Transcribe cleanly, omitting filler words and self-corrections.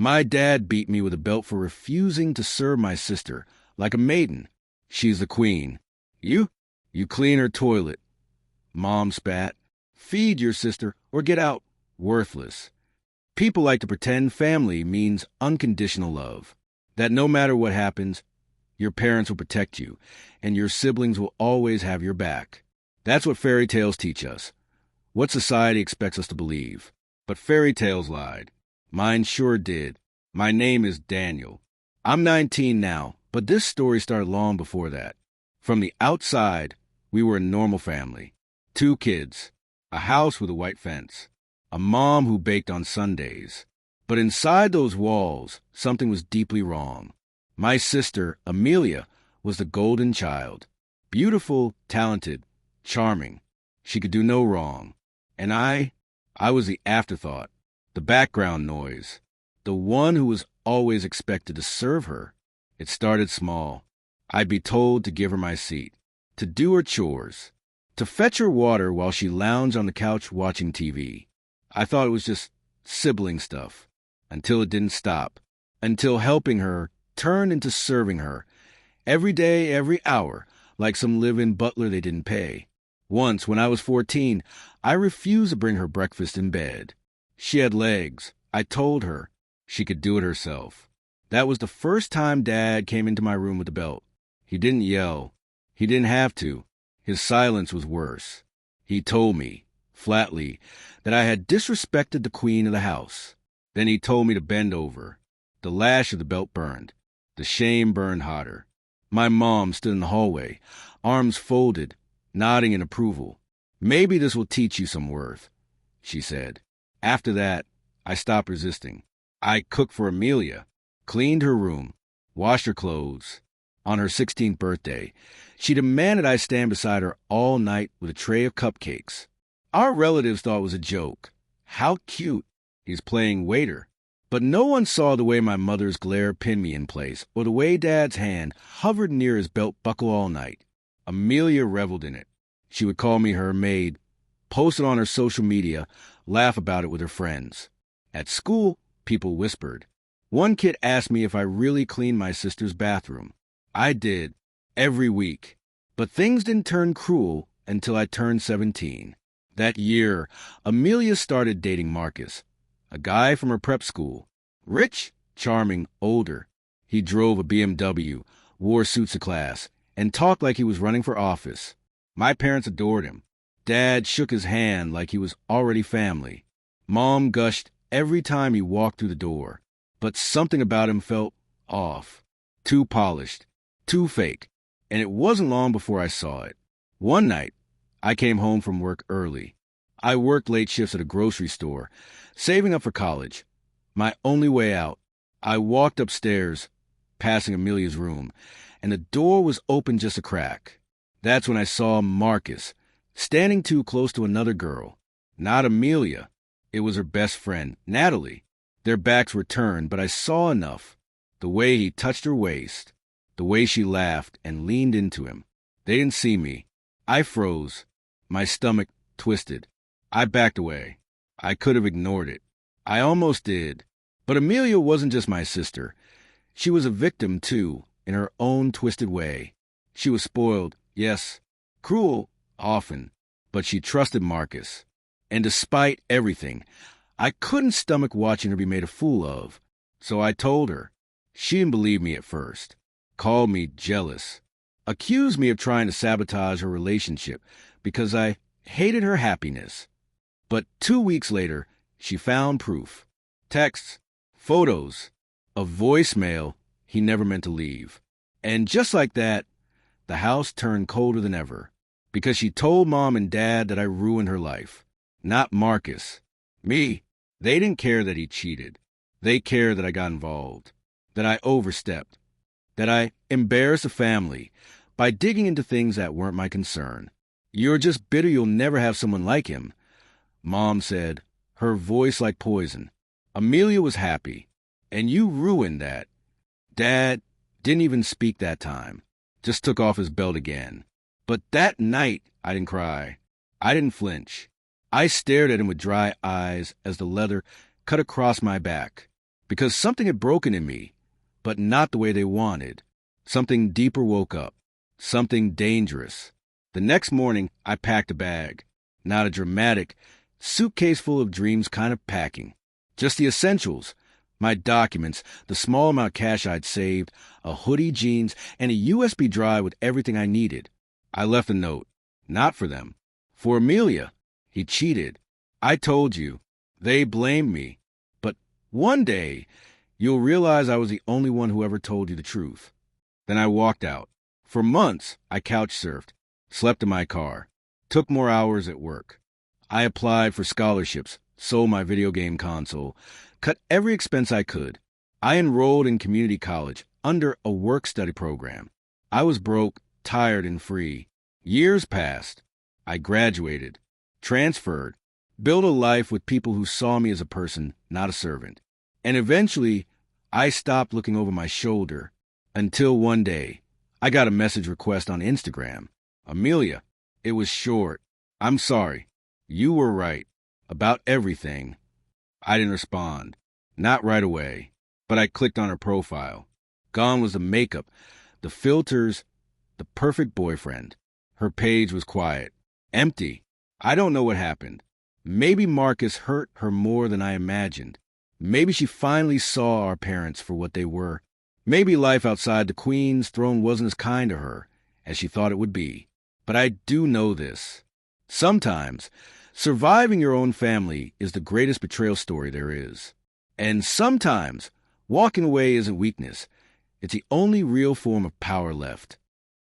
My dad beat me with a belt for refusing to serve my sister like a maiden. She's the queen. You clean her toilet. Mom spat. Feed your sister or get out. Worthless. People like to pretend family means unconditional love. That no matter what happens, your parents will protect you, and your siblings will always have your back. That's what fairy tales teach us. What society expects us to believe. But fairy tales lied. Mine sure did. My name is Daniel. I'm 19 now, but this story started long before that. From the outside, we were a normal family. 2 kids, a house with a white fence, a mom who baked on Sundays. But inside those walls, something was deeply wrong. My sister, Amelia, was the golden child. Beautiful, talented, charming. She could do no wrong. And I was the afterthought, the background noise, the one who was always expected to serve her. It started small. I'd be told to give her my seat, to do her chores, to fetch her water while she lounged on the couch watching TV. I thought it was just sibling stuff, until it didn't stop, until helping her turned into serving her, every day, every hour, like some live-in butler they didn't pay. Once, when I was 14, I refused to bring her breakfast in bed. She had legs. I told her she could do it herself. That was the first time Dad came into my room with a belt. He didn't yell. He didn't have to. His silence was worse. He told me, flatly, that I had disrespected the queen of the house. Then he told me to bend over. The lash of the belt burned. The shame burned hotter. My mom stood in the hallway, arms folded, nodding in approval. Maybe this will teach you some worth, she said. After that, I stopped resisting. I cooked for Amelia, cleaned her room, washed her clothes. On her 16th birthday, she demanded I stand beside her all night with a tray of cupcakes. Our relatives thought it was a joke. How cute. He's playing waiter. But no one saw the way my mother's glare pinned me in place, or the way Dad's hand hovered near his belt buckle all night. Amelia reveled in it. She would call me her maid, post it on her social media, laugh about it with her friends. At school, people whispered. One kid asked me if I really cleaned my sister's bathroom. I did, every week. But things didn't turn cruel until I turned 17. That year, Amelia started dating Marcus, a guy from her prep school. Rich, charming, older. He drove a BMW, wore suits to class, and talked like he was running for office. My parents adored him. Dad shook his hand like he was already family. Mom gushed every time he walked through the door. But something about him felt off. Too polished. Too fake. And it wasn't long before I saw it. One night, I came home from work early. I worked late shifts at a grocery store, saving up for college. My only way out, I walked upstairs, passing Amelia's room, and the door was open just a crack. That's when I saw Marcus, standing too close to another girl. Not Amelia. It was her best friend, Natalie. Their backs were turned, but I saw enough. The way he touched her waist, the way she laughed and leaned into him. They didn't see me. I froze. My stomach twisted. I backed away. I could have ignored it. I almost did. But Amelia wasn't just my sister. She was a victim, too, in her own twisted way. She was spoiled, yes, cruel, often, but she trusted Marcus. And despite everything, I couldn't stomach watching her be made a fool of. So I told her. She didn't believe me at first. Called me jealous. Accused me of trying to sabotage her relationship because I hated her happiness. But 2 weeks later, she found proof. Texts, photos, a voicemail he never meant to leave. And just like that, the house turned colder than ever. Because she told Mom and Dad that I ruined her life. Not Marcus. Me. They didn't care that he cheated. They cared that I got involved. That I overstepped. That I embarrassed the family by digging into things that weren't my concern. You're just bitter you'll never have someone like him, Mom said, her voice like poison. Amelia was happy, and you ruined that. Dad didn't even speak that time, just took off his belt again. But that night, I didn't cry. I didn't flinch. I stared at him with dry eyes as the leather cut across my back. because something had broken in me, but not the way they wanted. Something deeper woke up. Something dangerous. The next morning, I packed a bag. Not a dramatic, suitcase full of dreams kind of packing. Just the essentials. My documents, the small amount of cash I'd saved, a hoodie, jeans, and a USB drive with everything I needed. I left a note. Not for them. For Amelia. He cheated. I told you. They blamed me. But one day, you'll realize I was the only one who ever told you the truth. Then I walked out. For months, I couch surfed, slept in my car, took more hours at work. I applied for scholarships, sold my video game console, cut every expense I could. I enrolled in community college under a work-study program. I was broke, tired, and free. Years passed. I graduated, transferred, built a life with people who saw me as a person, not a servant. And eventually, I stopped looking over my shoulder until one day, I got a message request on Instagram. Amelia, it was short. I'm sorry. You were right. About everything. I didn't respond. Not right away. But I clicked on her profile. Gone was the makeup, the filters, the perfect boyfriend. Her page was quiet. Empty. I don't know what happened. Maybe Marcus hurt her more than I imagined. Maybe she finally saw our parents for what they were. Maybe life outside the Queen's throne wasn't as kind to her as she thought it would be. But I do know this. Sometimes, surviving your own family is the greatest betrayal story there is. And sometimes, walking away isn't weakness. It's the only real form of power left.